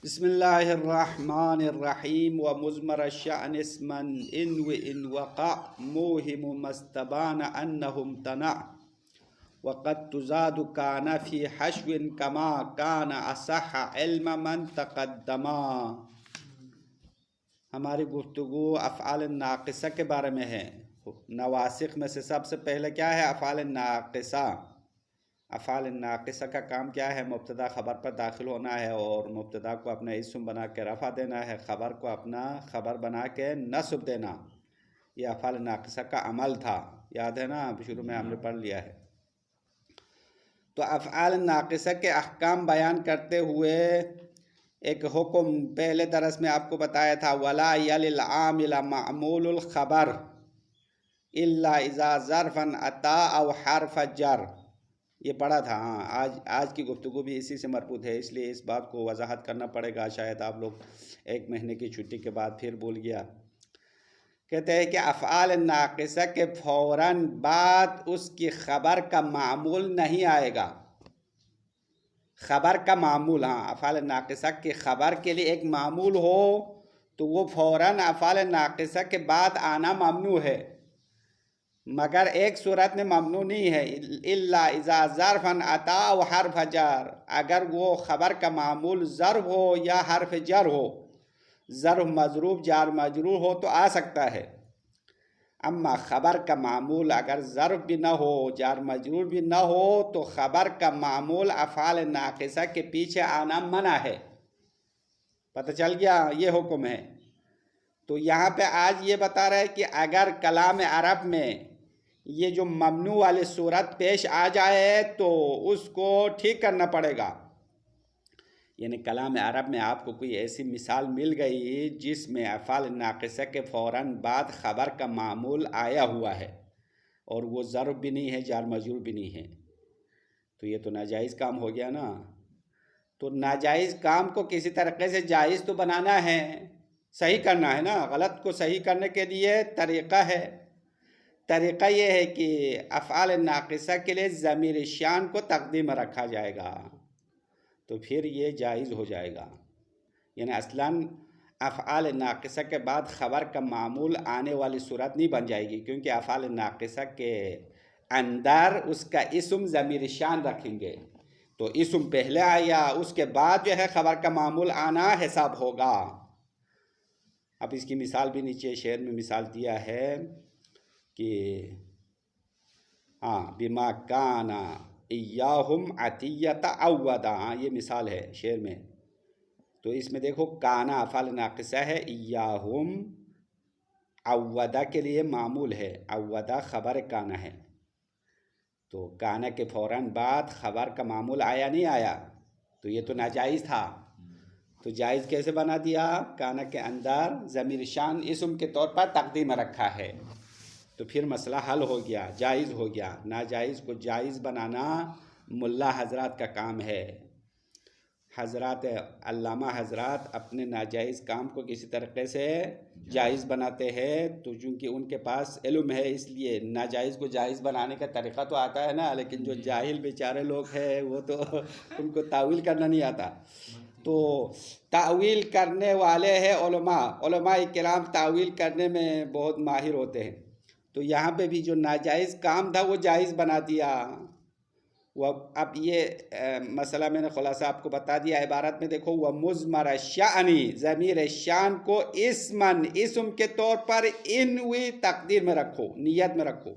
بسم الله الرحمن الرحيم ومزمر الشأن اسما إن وقع موهم ما استبان أنه امتنع وقد تزاد كان في حشو كما كان أصح علم من تقدما. ہماری گفتگو افعال ناقصہ کے بارے میں ہے. نواسخ میں سے سب سے پہلے کیا ہے؟ افعال ناقصہ. افعال ناقصہ کا کام کیا ہے؟ مبتدا خبر پر داخل ہونا ہے اور مبتدا کو اپنا اسم بنا کے رفع دینا ہے، خبر کو اپنا خبر بنا کے نصب دینا. یہ افعال ناقصہ کا عمل تھا، یاد ہے نا؟ شروع میں ہم نے پڑھ لیا ہے. تو افعال ناقصہ کے احکام بیان کرتے ہوئے ایک حکم پہلے درس میں آپ کو بتایا تھا، وَلَا يَلِ الْعَامِلَ مَعْمُولُ الْخَبَرِ إِلَّا إِذَا ظَرْفًا أَتَىٰ أَوْ حَرْفَ جَرٍ. یہ پڑھا تھا. آج کی گفتگو بھی اسی سے مربوط ہے، اس لیے اس بات کو وضاحت کرنا پڑے گا. شاید آپ لوگ ایک مہینے کی چھٹی کے بعد پھر بھول گیا. کہتے ہیں کہ افعال ناقصہ کے فوراً بعد اس کی خبر کا معمول نہیں آئے گا. خبر کا معمول، افعال ناقصہ کی خبر کے لیے ایک معمول ہو تو وہ فوراً افعال ناقصہ کے بعد آنا ممنوع ہے، مگر ایک صورت میں ممنوع نہیں ہے. الا اذا ظرفا اتا و حرف جر، اگر وہ خبر کا معمول ظرف ہو یا حرف جر ہو. ظرف مضروب جار مجرور ہو تو آ سکتا ہے، اما خبر کا معمول اگر ظرف بھی نہ ہو جار مجرور بھی نہ ہو تو خبر کا معمول افعال ناقصہ کے پیچھے آنا منع ہے. پتہ چل گیا؟ یہ حکم ہے. تو یہاں پہ آج یہ بتا رہا ہے کہ اگر کلام عرب میں یہ جو ممنوع والی صورت پیش آ جائے تو اس کو ٹھیک کرنا پڑے گا. یعنی کلام عرب میں آپ کو کوئی ایسی مثال مل گئی جس میں افعال ناقصہ کے فوراً بعد خبر کا معمول آیا ہوا ہے اور وہ ظرف بھی نہیں ہے جار مجرور بھی نہیں ہے، تو یہ تو ناجائز کام ہو گیا نا. تو ناجائز کام کو کسی طریقے سے جائز تو بنانا ہے، صحیح کرنا ہے نا. غلط کو صحیح کرنے کے لیے طریقہ ہے. طریقہ یہ ہے کہ افعال ناقصہ کے لیے ضمیر شان کو تقدیم میں رکھا جائے گا تو پھر یہ جائز ہو جائے گا. یعنی اصلاً افعال ناقصہ کے بعد خبر کا معمول آنے والی صورت نہیں بن جائے گی، کیونکہ افعال ناقصہ کے اندر اس کا اسم ضمیر شان رکھیں گے. تو اسم پہلے آیا، اس کے بعد جو ہے خبر کا معمول آنا حساب ہوگا. اب اس کی مثال بھی نیچے شعر میں مثال دیا ہے کہ بما کانا ایاہم عطیت عودا، یہ مثال ہے شعر میں. تو اس میں دیکھو کانا افعال ناقصہ ہے، ایاہم عودا کے لیے معمول ہے، عودا خبر کانا ہے. تو کانا کے فوراً بعد خبر کا معمول آیا نہیں آیا تو یہ تو ناجائز تھا. تو جائز کیسے بنا دیا؟ کانا کے اندر ضمیر شان اسم کے طور پر تقدیم میں رکھا ہے تو پھر مسئلہ حل ہو گیا، جائز ہو گیا. ناجائز کو جائز بنانا ملا حضرات کا کام ہے. حضرات علامہ حضرات اپنے ناجائز کام کو کسی طریقے سے جائز بناتے ہیں، تو چونکہ ان کے پاس علم ہے اس لیے ناجائز کو جائز بنانے کا طریقہ تو آتا ہے نا. لیکن جو جاہل بیچارے لوگ ہیں وہ تو ان کو تاویل کرنا نہیں آتا. تو تاویل کرنے والے ہیں علماء کرام، تاویل کرنے میں بہت ماہر ہوتے ہیں. تو یہاں پہ بھی جو ناجائز کام تھا وہ جائز بنا دیا. اب یہ مسئلہ میں نے خلاصہ آپ کو بتا دیا. عبارت میں دیکھو، وَمُزْمَرَ الشَّأْنِ، ضمیر شان کو اسم کے طور پر انوی تقدیر میں رکھو، نیت میں رکھو.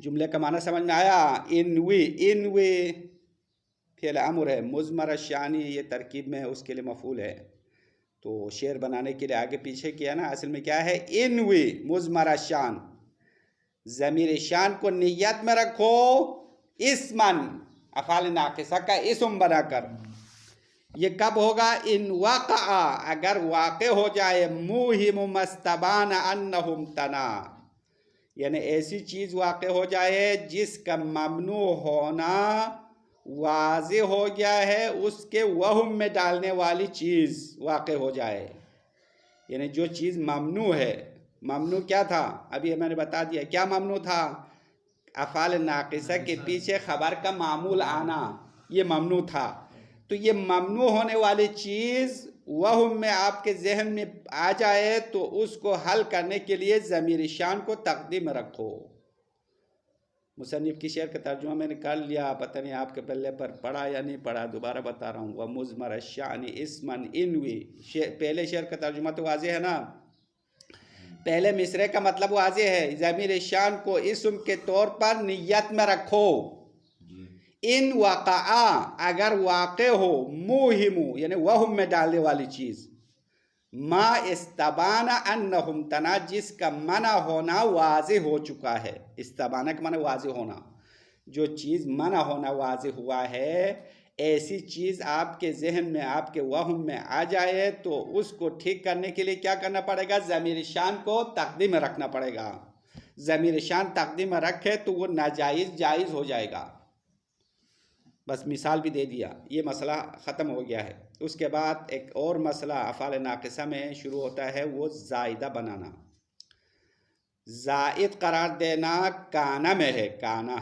جملے کا معنی سمجھ میں آیا؟ انوی فعل امر ہے، مزمر الشانی یہ ترکیب میں اس کے لیے مفعول ہے. تو شعر بنانے کے لیے آگے پیچھے کیا نا، اصل میں کیا ہے؟ انوی مزمر الشان، ضمیر شان کو نیت میں رکھو اسمن، افعال ناقصہ کا اسم بنا کر. یہ کب ہوگا؟ ان وقع، اگر واقع ہو جائے، موہم مستبان انہ امتنع، یعنی ایسی چیز واقع ہو جائے جس کا ممنوع ہونا واضح ہو گیا ہے، اس کے وہم میں ڈالنے والی چیز واقع ہو جائے. یعنی جو چیز ممنوع ہے، ممنوع کیا تھا؟ ابھی میں نے بتا دیا کیا ممنوع تھا. افعال ناقصہ کے پیچھے خبر کا معمول آنا، یہ ممنوع تھا. تو یہ ممنوع ہونے والی چیز وہم میں آپ کے ذہن میں آ جائے تو اس کو حل کرنے کے لیے ضمیر شان کو تقدیم رکھو۔ مصنف کی شعر کا ترجمہ میں نے کر لیا، پتہ نہیں آپ کے پلے پر پڑھا یا نہیں پڑھا، دوبارہ بتا رہا ہوں۔ وَمُزْمَرَ الشَّأْنِ اسْمًا انوی، پہلے شعر کا ترجمہ تو واضح ہے نا، پہلے مصرعے کا مطلب واضح ہے، ضمیر شان کو اسم کے طور پر نیت میں رکھو۔ ان وقعا، اگر واقع ہو، موہمو یعنی وہم میں ڈالنے والی چیز، ما استبانا انہم تنا، جس کا منع ہونا واضح ہو چکا ہے۔ استبانا کا معنی واضح ہونا، جو چیز منع ہونا واضح ہوا ہے، ایسی چیز آپ کے ذہن میں، آپ کے وہم میں آ جائے تو اس کو ٹھیک کرنے کے لیے کیا کرنا پڑے گا؟ ضمیر شان کو تقدیم میں رکھنا پڑے گا۔ ضمیر شان تقدیم میں رکھے تو وہ ناجائز جائز ہو جائے گا۔ بس مثال بھی دے دیا، یہ مسئلہ ختم ہو گیا ہے۔ اس کے بعد ایک اور مسئلہ افعال ناقصہ میں شروع ہوتا ہے، وہ زائدہ بنانا، زائد قرار دینا۔ کانا میں ہے، کانا،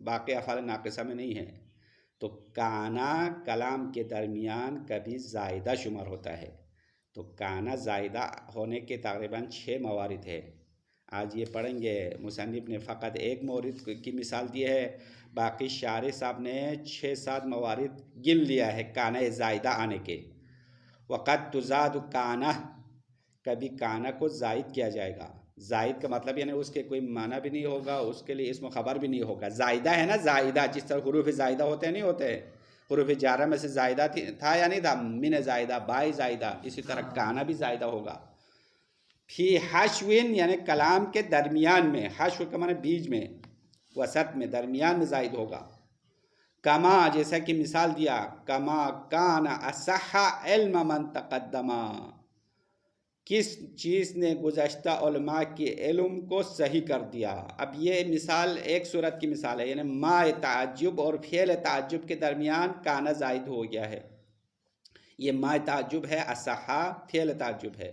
باقی افعال ناقصہ میں نہیں ہے۔ تو کانا کلام کے درمیان کبھی زائدہ شمار ہوتا ہے۔ تو کانا زائدہ ہونے کے تقریباً 6 موارد ہے۔ آج یہ پڑھیں گے۔ مصنف نے فقط ایک مورد کی مثال دی ہے، باقی شارح صاحب نے 6-7 موارد گن لیا ہے کانا زائدہ آنے کے۔ وقت تزاد کانا، کبھی کانا کو زائد کیا جائے گا۔ زائد کا مطلب یعنی اس کے کوئی معنی بھی نہیں ہوگا، اس کے لیے اسم و خبر بھی نہیں ہوگا۔ زائدہ ہے نا، زائدہ جس طرح حروف زائدہ ہوتے نہیں ہوتے، حروف جارہ میں سے زائدہ تھا یا نہیں تھا، من زائدہ، بائی زائدہ، اسی طرح کانا بھی زائدہ ہوگا۔ فی حشوین یعنی کلام کے درمیان میں، حشو کا معنی بیج میں، وسط میں، درمیان میں زائد ہوگا۔ کما، جیسا کہ مثال دیا، کما کان اصح علم من تقدما، کس چیز نے گزشتہ علماء کے علم کو صحیح کر دیا۔ اب یہ مثال ایک صورت کی مثال ہے، یعنی ما تعجب اور فعل تعجب کے درمیان کانا زائد ہو گیا ہے۔ یہ ما تعجب ہے، اصحا فعل تعجب ہے،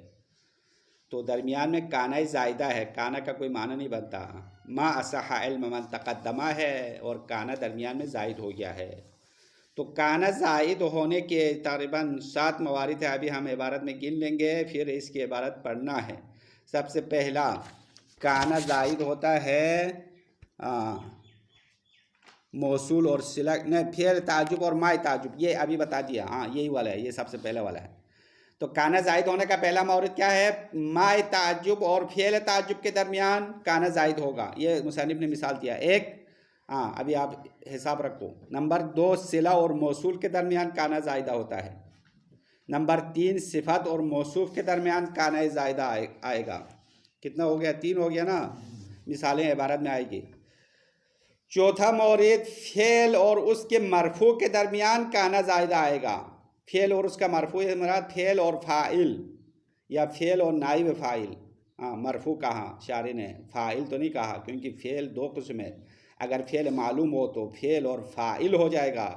تو درمیان میں کانا زائدہ ہے، کانا کا کوئی معنی نہیں بنتا۔ ما اصح علم من تقدمہ ہے اور کانا درمیان میں زائد ہو گیا ہے۔ تو کانا زائد ہونے کے تقریباً 7 موارد ہے، ابھی ہم عبارت میں گن لیں گے، پھر اس کی عبارت پڑھنا ہے۔ سب سے پہلا کانا زائد ہوتا ہے موصول اور صلہ، نہیں، پھر تعجب اور مائے تعجب، یہ ابھی بتا دیا، ہاں یہی والا ہے، یہ سب سے پہلا والا ہے۔ تو کانا زائد ہونے کا پہلا مورد کیا ہے؟ مائے تعجب اور فعل تعجب کے درمیان کانا زائد ہوگا، یہ مصنف نے مثال دیا۔ ایک، ابھی آپ حساب رکھو۔ نمبر 2، صلہ اور موصول کے درمیان کانا زائدہ ہوتا ہے۔ نمبر 3، صفت اور موصوف کے درمیان کانا زائدہ آئے گا۔ کتنا ہو گیا؟ 3 ہو گیا نا، مثالیں عبارت میں آئے گی۔ چوتھا مورد، فعل اور اس کے مرفوع کے درمیان کانا زائدہ آئے گا۔ فعل اور اس کا مرفوع مراد فعل اور فاعل، یا فعل اور نائب فاعل۔ مرفوع کہا شارح نے، فاعل تو نہیں کہا، کیونکہ فعل 2 قسم ہے۔ اگر فعل معلوم ہو تو فعل اور فاعل ہو جائے گا،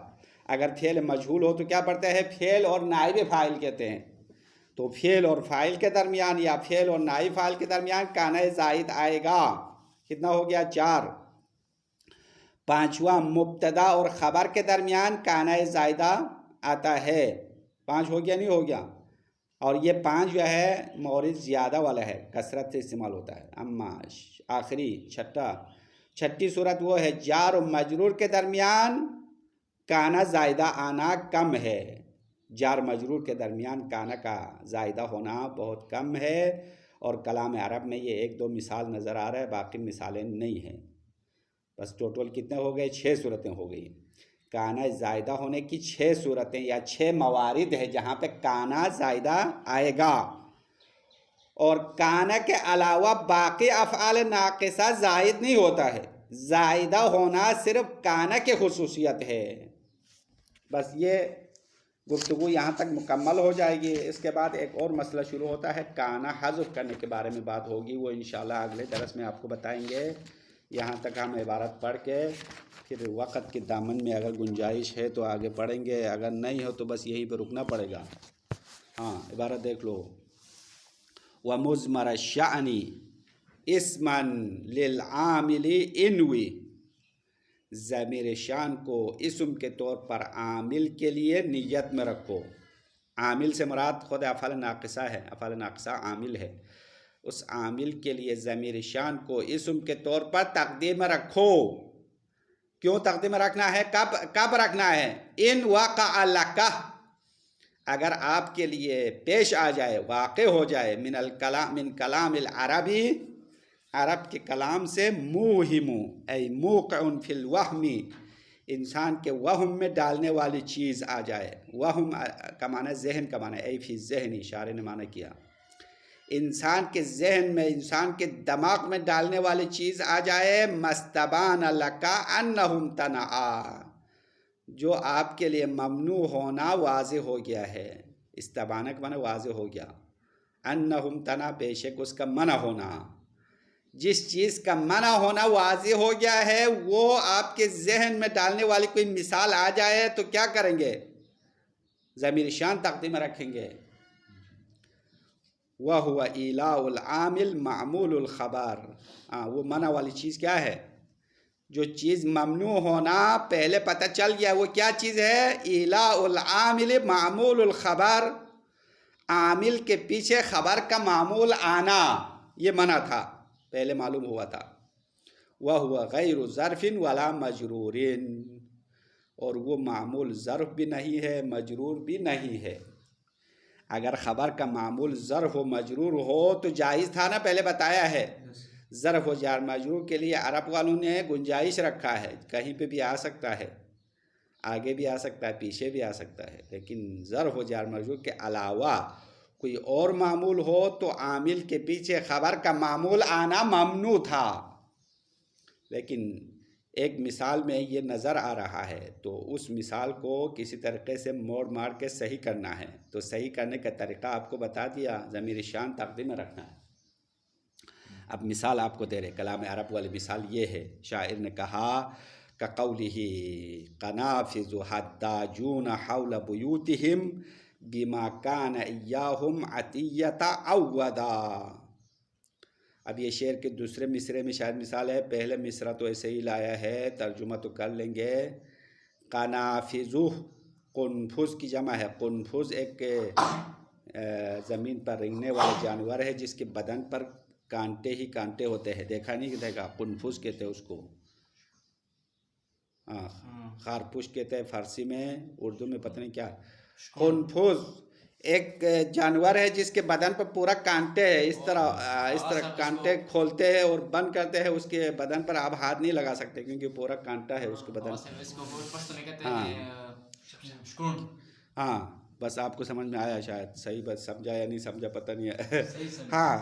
اگر فعل مجہول ہو تو کیا پڑھتا ہے؟ فعل اور نائب فاعل کہتے ہیں۔ تو فعل اور فاعل کے درمیان یا فعل اور نائب فاعل کے درمیان کانا زائد آئے گا۔ کتنا ہو گیا؟ 4۔ پانچواں، مبتدا اور خبر کے درمیان کانا زائدہ آتا ہے۔ 5 ہو گیا نہیں ہو گیا؟ اور یہ 5 جو ہے مورد زیادہ والا ہے، کثرت سے استعمال ہوتا ہے۔ اما آخری چھٹی صورت وہ ہے، جار و مجرور کے درمیان کانا زائدہ آنا کم ہے۔ جار مجرور کے درمیان کانا کا زائدہ ہونا بہت کم ہے، اور کلام عرب میں یہ 1-2 مثال نظر آ رہا ہے، باقی مثالیں نہیں ہیں۔ بس ٹوٹل کتنے ہو گئے؟ 6 صورتیں ہو گئی۔ کانا زائدہ ہونے کی 6 صورتیں یا 6 موارد ہے جہاں پہ کانا زائدہ آئے گا، اور کانا کے علاوہ باقی افعال ناقصہ زائد نہیں ہوتا ہے۔ زائدہ ہونا صرف کانا کی خصوصیت ہے۔ بس یہ گفتگو یہاں تک مکمل ہو جائے گی۔ اس کے بعد ایک اور مسئلہ شروع ہوتا ہے، کانا حذف کرنے کے بارے میں بات ہوگی، وہ انشاءاللہ اگلے درس میں آپ کو بتائیں گے۔ یہاں تک ہم عبارت پڑھ کے پھر وقت کے دامن میں اگر گنجائش ہے تو آگے پڑھیں گے، اگر نہیں ہو تو بس یہیں پہ رکنا پڑے گا۔ عبارت دیکھ لو، وَمُزْمَرَ الشَّأْنِ اسمًا للعامل انوی، ضمیر شان کو اسم کے طور پر عامل کے لیے نیت میں رکھو. عامل سے مراد خود افعال ناقصہ ہے، افعال ناقصہ عامل ہے. اس عامل کے لیے ضمیر شان کو اسم کے طور پر تقدیم میں رکھو. کیوں تقدیم میں رکھنا ہے؟ کب رکھنا ہے؟ ان وقع لکہ، اگر آپ کے لیے پیش آ جائے، واقع ہو جائے، من کلام العربی، عرب کے کلام سے، موہم ای موقع فی الوہم، انسان کے وہم میں ڈالنے والی چیز آ جائے. وہم کا معنی ذہن کا معنی، ای فی ذہنی، شاعر نے معنی کیا انسان کے ذہن میں، انسان کے دماغ میں ڈالنے والی چیز آ جائے. مستبان لکا انہم تنعا، جو آپ کے لیے ممنوع ہونا واضح ہو گیا ہے. استبانہ کا معنی واضح ہو گیا. انہم تنع، بے شک اس کا منع ہونا. جس چیز کا منع ہونا واضح ہو گیا ہے، وہ آپ کے ذہن میں ڈالنے والی کوئی مثال آ جائے تو کیا کریں گے؟ ضمیر شان تقدیم میں رکھیں گے. وَهُوَ إِيلَاءُ الْعَامِلِ مَعْمُولُ الْخَبَرِ، وہ منع والی چیز کیا ہے؟ جو چیز ممنوع ہونا پہلے پتہ چل گیا، وہ کیا چیز ہے؟ إِيلَاءُ الْعَامِلِ مَعْمُولُ الْخَبَرِ، عامل کے پیچھے خبر کا معمول آنا، یہ منع تھا، پہلے معلوم ہوا تھا. وَهُوَ غَيْرُ ظَرْفٍ وَلَا مَجْرُورٍ، اور وہ معمول ظرف بھی نہیں ہے، مجرور بھی نہیں ہے. اگر خبر کا معمول ظرف و مجرور ہو تو جائز تھا نا، پہلے بتایا ہے. ظرف و جار مجرور کے لیے عرب والوں نے گنجائش رکھا ہے، کہیں پہ بھی آ سکتا ہے، آگے بھی آ سکتا ہے، پیچھے بھی آ سکتا ہے. لیکن ظرف و جار مجرور کے علاوہ کوئی اور معمول ہو تو عامل کے پیچھے خبر کا معمول آنا ممنوع تھا. لیکن ایک مثال میں یہ نظر آ رہا ہے، تو اس مثال کو کسی طریقے سے موڑ مار کے صحیح کرنا ہے. تو صحیح کرنے کا طریقہ آپ کو بتا دیا، ضمیر شان تقدیم میں رکھنا ہے. اب مثال آپ کو دے رہے، کلام عرب والی مثال یہ ہے. شاعر نے کہا كَقَوْلِهِ قَنَافِذُ حَدَّاجُونَ حَوْلَ بُيُوتِهِمْ بِمَا كَانَ إِيَّاهُمْ عَطِيَّةَ عَوَّدًا. اب یہ شعر کے دوسرے مصرے میں شاید مثال ہے، پہلے مصرع تو ایسے ہی لایا ہے، ترجمہ تو کر لیں گے. قنافذ، قنفذ کی جمع ہے. قنفذ ایک زمین پر رینگنے والے جانور ہے جس کے بدن پر کانٹے ہی کانٹے ہوتے ہیں. دیکھا نہیں دیکھا؟ قنفذ کہتے ہیں اس کو. خارپوش کہتے ہیں فارسی میں، اردو میں پتہ نہیں کیا. قنفذ ایک جانور ہے جس کے بدن پر پورا کانٹے ہے. اس طرح کانٹے کھولتے ہیں اور بند کرتے ہیں. اس کے بدن پر آپ ہاتھ نہیں لگا سکتے کیونکہ پورا کانٹا ہے اس کے بدن پر. ہاں بس آپ کو سمجھ میں آیا شاید، صحیح بات سمجھا یا نہیں سمجھا پتہ نہیں ہے. ہاں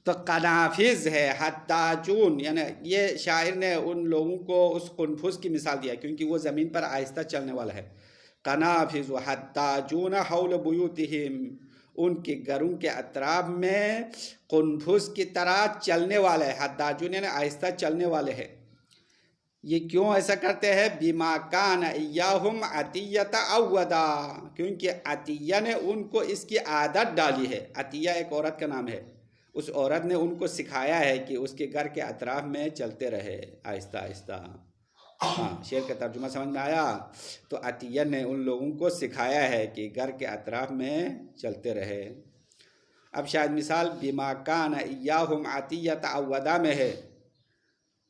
تو قنافذ ہے، حداجون، یعنی یہ شاعر نے ان لوگوں کو اس قنفذ کی مثال دیا کیونکہ وہ زمین پر آہستہ چلنے والا ہے. قنافذ حداجون حول بیوتہم، ان کے گھروں کے اطراف میں قنفذ کی طرح چلنے والے ہے. حداجون یعنی آہستہ چلنے والے ہیں. یہ کیوں ایسا کرتے ہیں؟ بما کان ایاہم عطیۃ عودا، کیونکہ عطیہ نے ان کو اس کی عادت ڈالی ہے. عطیہ ایک عورت کا نام ہے. اس عورت نے ان کو سکھایا ہے کہ اس کے گھر کے اطراف میں چلتے رہے آہستہ آہستہ. ہاں شعر کا ترجمہ سمجھ میں آیا؟ تو عطیہ نے ان لوگوں کو سکھایا ہے کہ گھر کے اطراف میں چلتے رہے. اب شاید مثال بما کان ایاہم عطیۃ عودا میں ہے،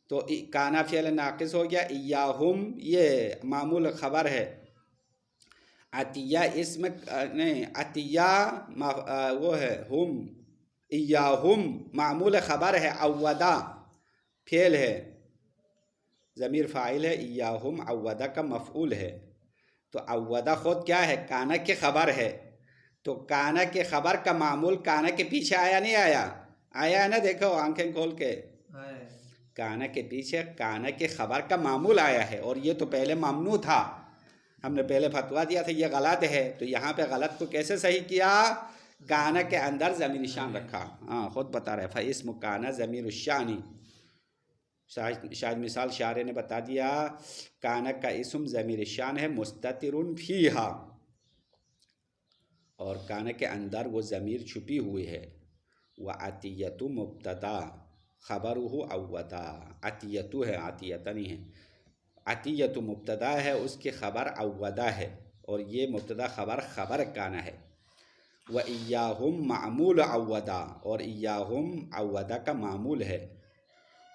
تو کانا فعل ناقص ہو گیا. ایاہم یہ معمول خبر ہے. عطیہ اسم نہیں، عطیہ وہ ہے ہم. ایاہم معمول خبر ہے. عودا فعل ہے، ضمیر فاعل ہے. ایاہم عودا کا مفعول ہے. تو عودا خود کیا ہے؟ کانا کی خبر ہے. تو کانا کے خبر کا معمول کانا کے پیچھے آیا نہیں آیا؟ آیا ہے نا؟ دیکھو آنکھیں کھول کے، کانا کے پیچھے کانا کے خبر کا معمول آیا ہے. اور یہ تو پہلے ممنوع تھا، ہم نے پہلے فتویٰ دیا تھا یہ غلط ہے. تو یہاں پہ غلط کو کیسے صحیح کیا؟ کانا کے اندر ضمیر شان رکھا. خود بتا رہے فاسم کانا ضمیر الشانی. شاید مثال شاعر نے بتا دیا کانا کا اسم ضمیر شان ہے، مستتر فیہا، اور کانا کے اندر وہ ضمیر چھپی ہوئی ہے. وعطیۃ مبتدا خبرہ عودا، عطیۃ ہے، عطیۃ نہیں ہے. عطیت مبتدا ہے، اس کی خبر عودہ ہے، اور یہ مبتدا خبر کانا ہے۔ وَإِيَّاهُمْ معمول عودہ، اور ایاہم عودہ کا معمول ہے۔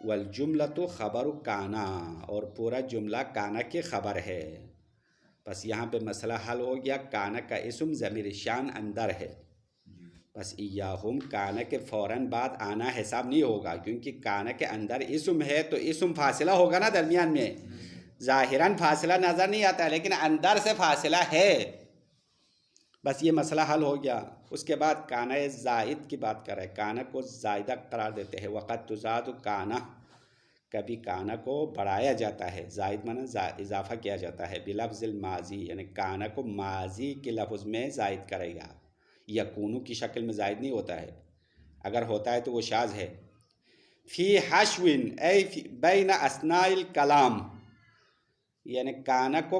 والجملۃ خبر کانا، اور پورا جملہ کانا کی خبر ہے۔ بس یہاں پہ مسئلہ حل ہو گیا، کانا کا اسم ضمیر شان اندر ہے، بس ایاہم کانا کے فوراً بعد آنا حساب نہیں ہوگا، کیونکہ کانا کے اندر اسم ہے تو اسم فاصلہ ہوگا نا درمیان میں، ظاہراً فاصلہ نظر نہیں آتا لیکن اندر سے فاصلہ ہے۔ بس یہ مسئلہ حل ہو گیا۔ اس کے بعد کانا زائد کی بات کر رہے ہیں، کانا کو زائدہ قرار دیتے ہیں۔ وقت تزاد کانا، کبھی کانا کو بڑھایا جاتا ہے، زائد مانا اضافہ کیا جاتا ہے، بلفظ الماضی، یعنی کانا کو ماضی کے لفظ میں زائد کرے گا، یکونو کی شکل میں زائد نہیں ہوتا ہے، اگر ہوتا ہے تو وہ شاذ ہے۔ فی حشوین ای بین اثناء الکلام، یعنی کانا کو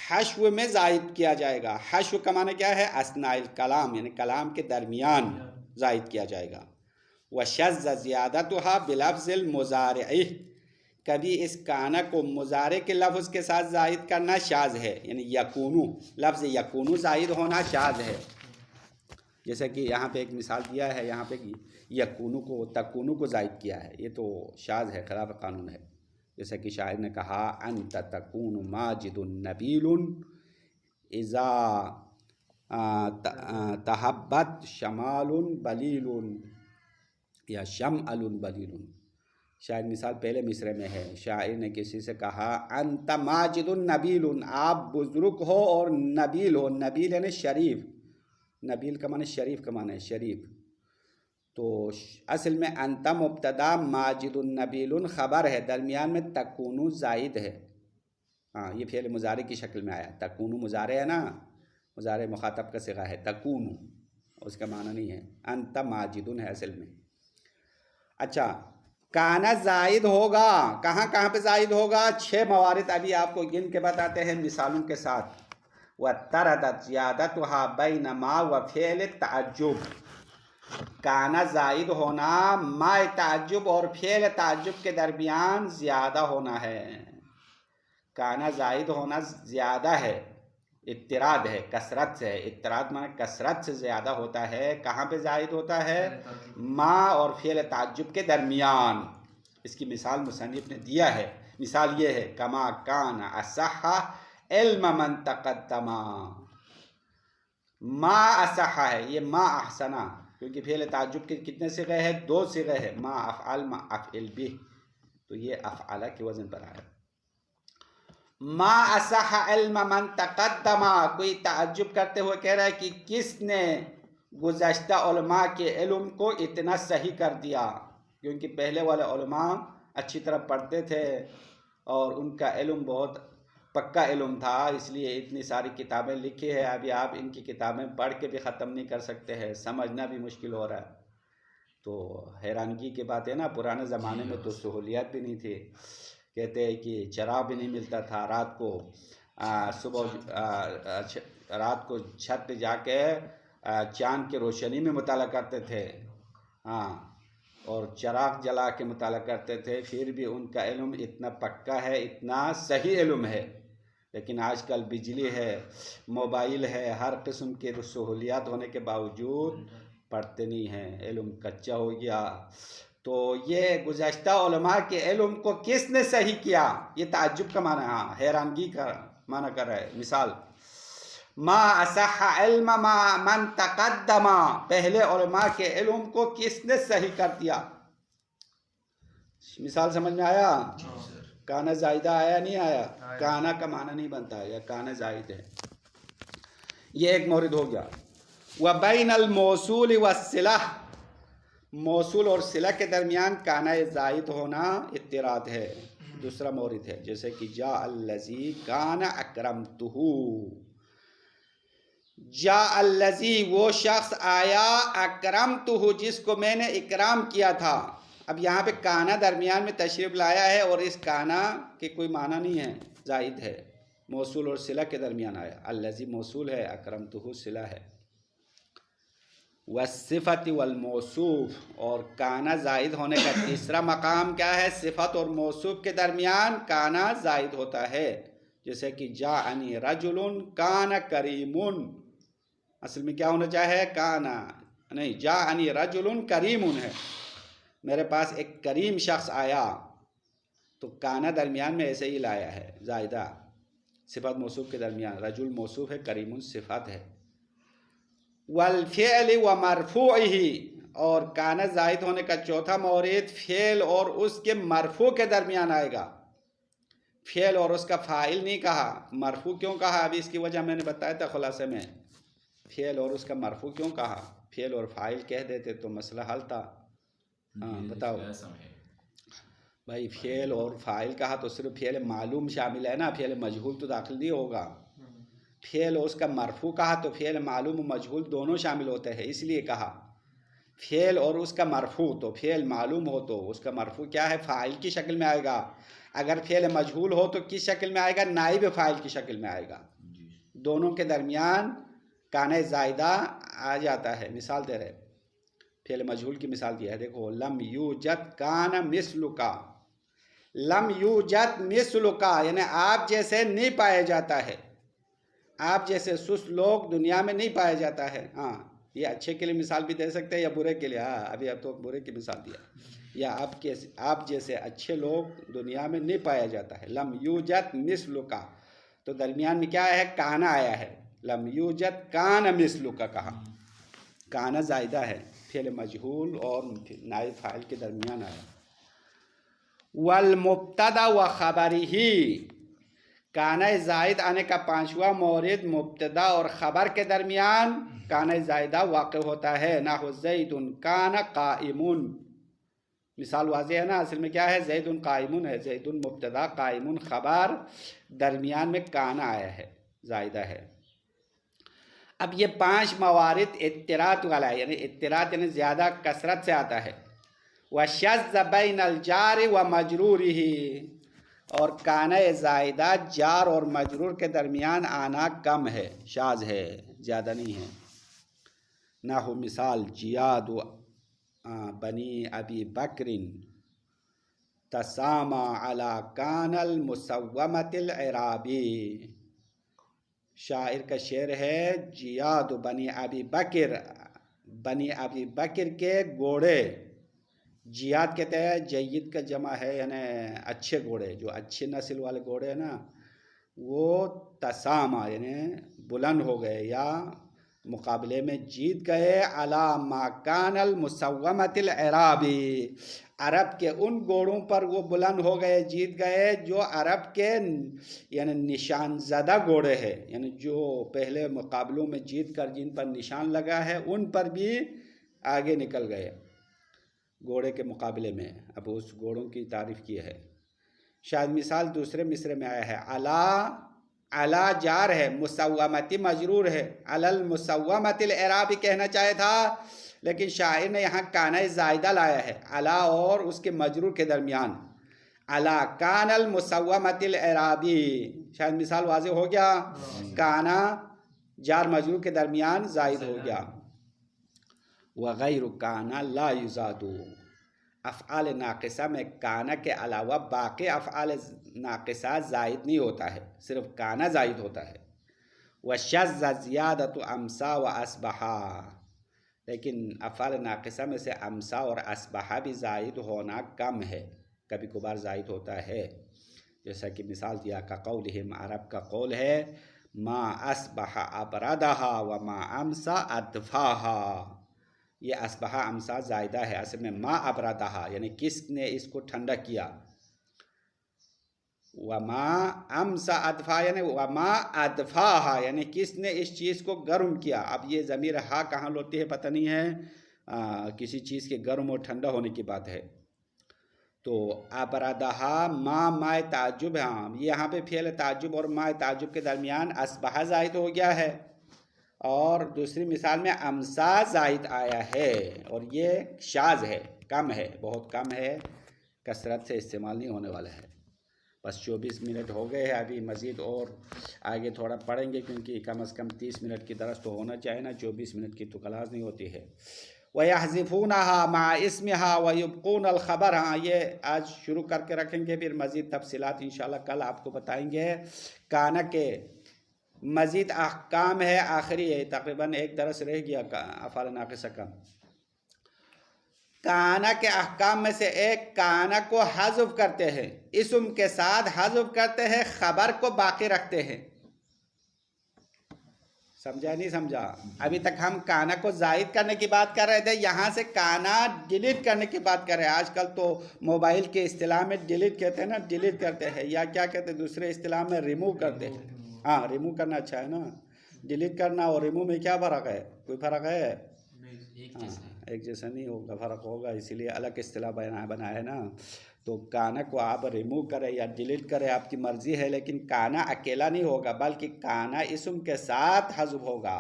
حشو میں زائد کیا جائے گا۔ حشو کا معنی کیا ہے؟ اثناء الکلام، یعنی کلام کے درمیان زائد کیا جائے گا۔ وشذ زیادتها بلفظ المضارع، کبھی اس کانا کو مضارع کے لفظ کے ساتھ زائد کرنا شاذ ہے، یعنی یکونو، لفظ یکونو زائد ہونا شاذ ہے۔ جیسا کہ یہاں پہ ایک مثال دیا ہے، یہاں پہ یکونو کو تکونو کو زائد کیا ہے، یہ تو شاذ ہے، خلاف قانون ہے۔ جیسا کہ شاعر نے کہا انت تکون ماجد نبیل اذا تحبت شمال بلیل یا شمعل بلیل۔ شاید مثال پہلے مصرے میں ہے، شاعر نے کسی سے کہا انت ماجد نبیل، آپ بزرگ ہو اور نبیل ہو، نبیل یعنی شریف، نبیل کا معنی شریف کا معنی ہے، شریف۔ تو اصل میں انت مبتدا ماجد النبیل خبر ہے، درمیان میں تکونو زائد ہے۔ ہاں یہ فعل مضارع کی شکل میں آیا، تکونو مضارع ہے نا، مضارع مخاطب کا صیغہ ہے، تکونو اس کا معنی نہیں ہے، انت ماجدن ہے اصل میں۔ اچھا کانا زائد ہوگا، کہاں کہاں پہ زائد ہوگا؟ 6 موارد ابھی آپ کو گن کے بتاتے ہیں مثالوں کے ساتھ۔ وَتَرَدَتْ زِيَادَتُهَا بَيْنَ مَا وَفِعْلِ التَّعَجُّبِ، کانا زائد ہونا ما تعجب اور فعل تعجب کے درمیان زیادہ ہونا ہے۔ کانا زائد ہونا زیادہ ہے، اضطراد ہے، کثرت سے ہے، اضطراد معنی کثرت سے زیادہ ہوتا ہے۔ کہاں پہ زائد ہوتا ہے؟ ما اور فعل تعجب کے درمیان۔ اس کی مثال مصنف نے دیا ہے، مثال یہ ہے کما کان اصح علم من تقدم، ما اصح ہے، یہ ما احسنا، کیونکہ فعل تعجب کے کتنے صیغے ہیں؟ 2 صیغے ہیں، ما افعل ما افعل بھی، تو یہ افعل کے وزن پر آیا۔ ما اصح علم من تقدم، کوئی تعجب کرتے ہوئے کہہ رہا ہے کہ کس نے گزشتہ علماء کے علم کو اتنا صحیح کر دیا، کیونکہ پہلے والے علماء اچھی طرح پڑھتے تھے اور ان کا علم بہت پکا علم تھا، اس لیے اتنی ساری کتابیں لکھی ہے۔ ابھی آپ ان کی کتابیں پڑھ کے بھی ختم نہیں کر سکتے ہیں، سمجھنا بھی مشکل ہو رہا ہے۔ تو حیرانگی کی بات ہے نا، پرانے زمانے میں تو سہولیات بھی نہیں تھی، کہتے ہیں کہ چراغ بھی نہیں ملتا تھا، رات کو رات کو چھت پہ جا کے چاند کی روشنی میں مطالعہ کرتے تھے، ہاں، اور چراغ جلا کے مطالعہ کرتے تھے، پھر بھی ان کا علم اتنا پکا ہے، اتنا صحیح علم ہے۔ لیکن آج کل بجلی ہے، موبائل ہے، ہر قسم کے سہولیات ہونے کے باوجود پڑھتے نہیں ہیں، علم کچا ہو گیا۔ تو یہ گزشتہ علماء کے علم کو کس نے صحیح کیا، یہ تعجب کا معنی، ہاں حیرانگی کا معنی کر رہا ہے۔ مثال ما اصح علم ما من تقدم، پہلے علماء کے علم کو کس نے صحیح کر دیا۔ مثال سمجھ میں آیا؟ کانا زائدہ آیا نہیں آیا؟ کانا کا معنی نہیں بنتا ہے، یا کانا زائد ہے۔ یہ ایک مورد ہو گیا۔ وَبَيْنَ الْمَوْصُولِ وَالصِّلَةِ، موصول اور صلہ کے درمیان کانا زائد ہونا اضطراد ہے، دوسرا مورد ہے۔ جیسے کہ جاء الذی کان اکرمتہ، جاء الذی وہ شخص آیا، اکرمتہ جس کو میں نے اکرام کیا تھا۔ اب یہاں پہ کانا درمیان میں تشریف لایا ہے اور اس کانا کے کوئی معنی نہیں ہے، زائد ہے، موصول اور صلہ کے درمیان آیا۔ الذی موصول ہے، اکرمتہ صلہ ہے۔ والصفت والموصوف، اور کانا زائد ہونے کا تیسرا مقام کیا ہے؟ صفت اور موصوف کے درمیان کانا زائد ہوتا ہے، جیسے کہ جاءنی رجل کان کریم، اصل میں کیا ہونا چاہے؟ کانا نہیں، جاءنی رجل کریم ہے، میرے پاس ایک کریم شخص آیا، تو کانا درمیان میں ایسے ہی لایا ہے زائدہ، صفت موصوف کے درمیان، رجل موصوف ہے، کریم صفت ہے۔ والفعل ومرفوعہ، اور کانا زائد ہونے کا چوتھا مورد فعل اور اس کے مرفوع کے درمیان آئے گا، فعل اور اس کا فاعل نہیں کہا، مرفوع کیوں کہا؟ ابھی اس کی وجہ میں نے بتایا تھا خلاصے میں، فعل اور اس کا مرفوع کیوں کہا؟ فعل اور فاعل کہہ دیتے تو مسئلہ حل تھا۔ ہاں بتاؤ بھائی، فعل اور فاعل کہا تو صرف فعل معلوم شامل ہے نا، فعل مجہول تو داخل نہیں ہوگا۔ فعل اور اس کا مرفوع کہا تو فعل معلوم و مجہول دونوں شامل ہوتے ہیں، اس لیے کہا فعل اور اس کا مرفوع، تو فعل معلوم ہو تو اس کا مرفوع کیا ہے؟ فاعل کی شکل میں آئے گا، اگر فعل مجہول ہو تو کس شکل میں آئے گا؟ نائب فاعل کی شکل میں آئے گا۔ دونوں کے درمیان کانا زائدہ آ جاتا ہے۔ مثال دے رہے، فعل مجہول کی مثال دی ہے، دیکھو، لم یوجد کان مثلک، لم یوجد مثلک یعنی آپ جیسے نہیں پایا جاتا ہے، آپ جیسے سست لوگ دنیا میں نہیں پایا جاتا ہے۔ ہاں، یہ اچھے کے لیے مثال بھی دے سکتے ہیں یا برے کے لیے، ہاں ابھی اب تو برے کی مثال دیا، یا آپ جیسے اچھے لوگ دنیا میں نہیں پایا جاتا ہے۔ لم یوجد مثلک، تو درمیان میں کیا ہے؟ کانا آیا ہے، لم یوجد کان مثلک کہا، کانا زائدہ ہے، فعل مجہول اور نائب فاعل کے درمیان آیا۔ والمبتدا و خبرہ، کانا زائد آنے کا پانچواں مورد مبتدا اور خبر کے درمیان کانا زائدہ واقع ہوتا ہے، نحو زید کان قائم، مثال واضح ہے نا، اصل میں کیا ہے؟ زید قائم ہے، زید مبتدا قائم خبر، درمیان میں کانا آیا ہے، زائدہ ہے۔ اب یہ 5 موارد اضطراد والا ہے، یعنی اضطراد یعنی زیادہ کثرت سے آتا ہے۔ وشذ بین الجار و مجرورہ، اور کانا زائدہ جار اور مجرور کے درمیان آنا کم ہے، شاذ ہے، زیادہ نہیں ہے۔ نحو مثال جیاد بنی ابی بکر تسامى علی کان المسومۃ العرابی، شاعر کا شعر ہے، جیاد بنی ابی بکر، بنی ابی بکر کے گھوڑے، جیاد کہتے ہیں جید کا جمع ہے، یعنی اچھے گھوڑے، جو اچھے نسل والے گھوڑے ہیں نا، وہ تسامہ یعنی بلند ہو گئے یا مقابلے میں جیت گئے، علی ما کان المسومۃ العرابی، عرب کے ان گھوڑوں پر وہ بلند ہو گئے، جیت گئے جو عرب کے یعنی نشان زدہ گھوڑے ہیں، یعنی جو پہلے مقابلوں میں جیت کر جن پر نشان لگا ہے ان پر بھی آگے نکل گئے گھوڑے کے مقابلے میں۔ اب اس گھوڑوں کی تعریف کی ہے، شاید مثال دوسرے مصرے میں آیا ہے، علا جار ہے، مسومتی مجرور ہے، علی المسومۃ العرابی کہنا چاہے تھا، لیکن شاعر نے یہاں کانا زائدہ لایا ہے علا اور اس کے مجرور کے درمیان، علا کان المسومۃ العرابی، شاید مثال واضح ہو گیا، کانا جار مجرور کے درمیان زائد ہو گیا۔ وغیر کانا لا یزاد، افعال ناقصہ میں کانا کے علاوہ باقی افعال ناقصہ زائد نہیں ہوتا ہے، صرف کانا زائد ہوتا ہے۔ وشذ زیادۃ امسا و اصبحا، لیکن افعال ناقصہ میں سے امسا اور اصبحا بھی زائد ہونا کم ہے، کبھی کبھار زائد ہوتا ہے، جیسا کہ مثال دیا کا قولہم، عرب کا قول ہے، ما اصبح ابردہا و ما امسا ادفاہا، یہ اصبحا امسا زائدہ ہے، اصل میں ما ابردہا یعنی کس نے اس کو ٹھنڈا کیا، وما امسا ادفا یعنی وما ادفاہا یعنی کس نے اس چیز کو گرم کیا۔ اب یہ ضمیر ہا کہاں ہوتی ہے پتہ نہیں ہے، کسی چیز کے گرم اور ٹھنڈا ہونے کی بات ہے، تو ابردہا مائے تعجب، ہاں یہاں پہ فعل تعجب اور مائے تعجب کے درمیان اصبحا زائد ہو گیا ہے، اور دوسری مثال میں امسا زائد آیا ہے، اور یہ شاذ ہے، کم ہے، بہت کم ہے، کثرت سے استعمال نہیں ہونے والا ہے۔ بس 24 منٹ ہو گئے ہیں، ابھی مزید اور آگے تھوڑا پڑھیں گے کیونکہ کم از کم 30 منٹ کی درس تو ہونا چاہیے نا، 24 منٹ کی تو کلاس نہیں ہوتی ہے۔ وَيَحْذِفُونَهَا مَعَ اسْمِهَا وَيُبْقُونَ الْخَبَرَ، ہاں یہ آج شروع کر کے رکھیں گے، پھر مزید تفصیلات انشاءاللہ کل آپ کو بتائیں گے۔ کانا کے مزید احکام ہے، آخری ہے، تقریباً ایک درس رہ گیا افعال ناقصہ کا۔ کانا کے احکام میں سے ایک، کانا کو حذف کرتے ہیں، اسم کے ساتھ حذف کرتے ہیں، خبر کو باقی رکھتے ہیں۔ سمجھا نہیں سمجھا؟ ابھی تک ہم کانا کو زائد کرنے کی بات کر رہے تھے، یہاں سے کانا ڈیلیٹ کرنے کی بات کر رہے ہیں۔ آج کل تو موبائل کے اصطلاح میں ڈیلیٹ کہتے ہیں نا، ڈیلیٹ کرتے ہیں، یا کیا کہتے ہیں دوسرے اصطلاح میں ریموو کرتے ہیں۔ ہاں ریموو کرنا اچھا ہے نا، ڈیلیٹ کرنا اور ریموو میں کیا فرق ہے؟ کوئی فرق ہے؟ ایک جیسا نہیں ہوگا، فرق ہوگا، اسی لیے الگ اصطلاح بنایا ہے نا۔ تو کانا کو آپ ریموو کریں یا ڈیلیٹ کریں آپ کی مرضی ہے، لیکن کانا اکیلا نہیں ہوگا بلکہ کانا اسم کے ساتھ حذف ہوگا۔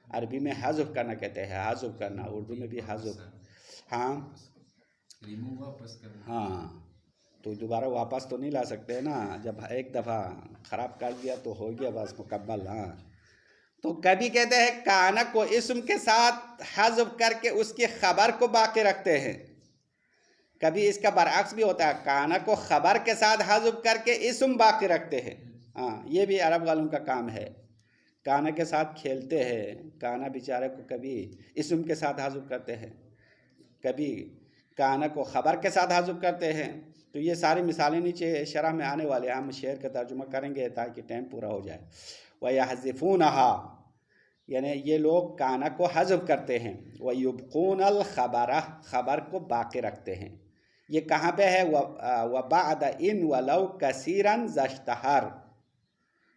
عربی میں حذف کرنا کہتے ہیں، حذف کرنا، اردو میں بھی حذف۔ ہاں ہاں، تو دوبارہ واپس تو نہیں لا سکتے نا، جب ایک دفعہ خراب کر دیا تو ہو گیا بس مکمل۔ ہاں، تو کبھی کہتے ہیں کانا کو اسم کے ساتھ حذف کر کے اس کی خبر کو باقی رکھتے ہیں، کبھی اس کا برعکس بھی ہوتا ہے، کانا کو خبر کے ساتھ حذف کر کے اسم باقی رکھتے ہیں۔ ہاں، یہ بھی عرب والوں کا کام ہے، کانا کے ساتھ کھیلتے ہیں، کانا بیچارے کو کبھی اسم کے ساتھ حذف کرتے ہیں، کبھی کانا کو خبر کے ساتھ حذف کرتے ہیں۔ تو یہ ساری مثالیں نیچے شرح میں آنے والے ہیں، ہم شعر کا ترجمہ کریں گے تاکہ ٹائم پورا ہو جائے۔ وَيَحْذِفُونَهَا، یعنی یہ لوگ کانا کو حذف کرتے ہیں، وَيُبْقُونَ الْخَبَرَ، خبر کو باقی رکھتے ہیں۔ یہ کہاں پہ ہے؟ وَبَعْدَ إِن وَلَوْ كَثِيرًا ذَا اشْتَهَرَ،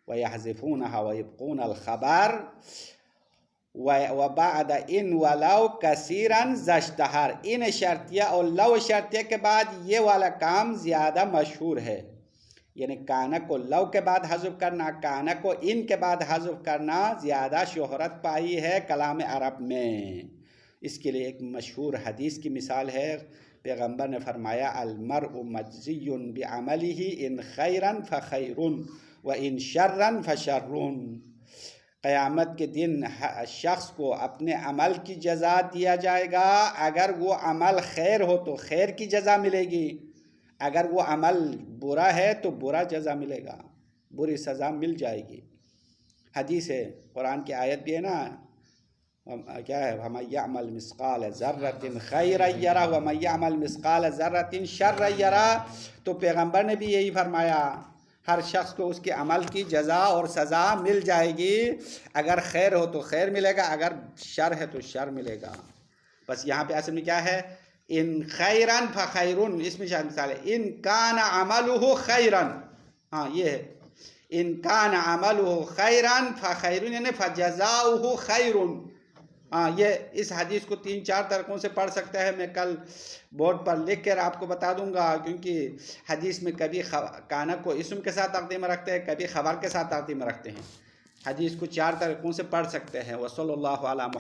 وَيَحْذِفُونَهَا وَيُبْقُونَ الْخَبَرَ وَبَعْدَ إِن وَلَوْ كَثِيرًا ذَا اشْتَهَرَ۔ ان شرطیہ اور لو شرطیہ کے بعد یہ والا کام زیادہ مشہور ہے، یعنی کانا کو لو کے بعد حذف کرنا، کانا کو ان کے بعد حذف کرنا زیادہ شہرت پائی ہے کلام عرب میں۔ اس کے لیے ایک مشہور حدیث کی مثال ہے، پیغمبر نے فرمایا المرء مجزی بعملہ ان خیرا فخیر وان شرا فشر۔ قیامت کے دن شخص کو اپنے عمل کی جزا دیا جائے گا، اگر وہ عمل خیر ہو تو خیر کی جزا ملے گی، اگر وہ عمل برا ہے تو برا جزا ملے گا، بری سزا مل جائے گی۔ حدیث ہے، قرآن کی آیت بھی ہے نا، کیا ہے؟ وَمَن يَعْمَلْ مِثْقَالَ ذَرَّةٍ خَيْرًا يَرَهُ وَمَن يَعْمَلْ مِثْقَالَ ذَرَّةٍ شَرًّا يَرَهُ۔ تو پیغمبر نے بھی یہی فرمایا، ہر شخص کو اس کے عمل کی جزا اور سزا مل جائے گی، اگر خیر ہو تو خیر ملے گا، اگر شر ہے تو شر ملے گا۔ بس یہاں پہ اصل میں کیا ہے؟ ان خیرن فخیرن، اس میں شاید مثال ہے، ان کان عملہ خیرن، ہاں یہ ہے، ان کان عملہ خیرن فخیرن یعنی فجزاؤہ خیرن۔ ہاں، یہ اس حدیث کو 3-4 طریقوں سے پڑھ سکتا ہے، میں کل بورڈ پر لکھ کر آپ کو بتا دوں گا، کیونکہ حدیث میں کبھی کانا کو اسم کے ساتھ تقدیم رکھتے ہیں، کبھی خبر کے ساتھ تقدیم رکھتے ہیں۔ حدیث کو 4 طریقوں سے پڑھ سکتے ہیں۔ وصلی اللہ علی محمد۔